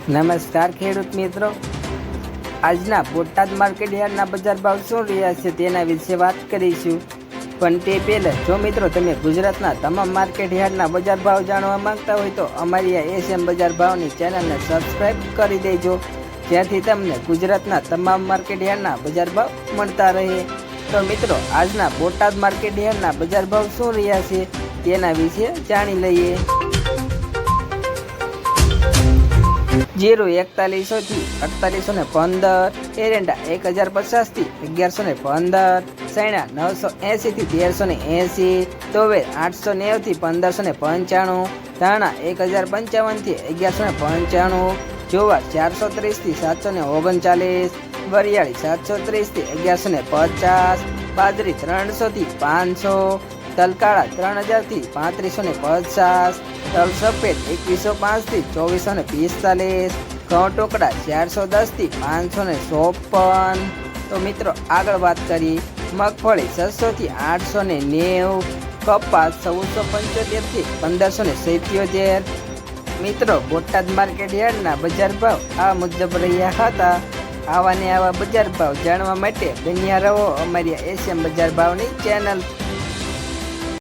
નમસ્કાર ખેડૂત મિત્રો, આજના બોટાદ માર્કેટ યાર્ડના બજાર ભાવ શું રહ્યા છે તેના વિશે વાત કરીશું. પણ તે પહેલાં જો મિત્રો તમે ગુજરાતના તમામ માર્કેટ યાર્ડના બજાર ભાવ જાણવા માંગતા હોય તો અમારી આ એસએમ બજાર ભાવની ચેનલને સબસ્ક્રાઈબ કરી દેજો, જેથી તમને ગુજરાતના તમામ માર્કેટ યાર્ડના બજાર ભાવ મળતા રહે. તો મિત્રો, આજના બોટાદ માર્કેટ યાર્ડના બજાર ભાવ શું રહ્યા છે તેના વિશે જાણી લઈએ. જીરું 4100 થી 4815, એરંડા 1050 થી 1115, સૈણા 980 થી 1380, તોવેર 890 થી 1595, ધાણા 1055 થી 1195, જુવાર 430 થી 739, વરિયાળી 730 થી 1150, બાજરી 300 થી 500, તલકાળા 3000 થી 3550, તલ સફેદ 2105 થી 2445, ઘઉં ટુકડા 410 થી 556. તો મિત્રો, આગળ વાત કરીએ. મગફળી 600 થી 890, કપાસ 1475 થી 1577. મિત્રો, બોટાદ માર્કેટ યાર્ડના બજાર ભાવ આ મુજબ રહ્યા હતા. આવા ને આવા બજાર ભાવ જાણવા માટે બન્યા રહો અમારી એશિયન બજાર ભાવની ચેનલ.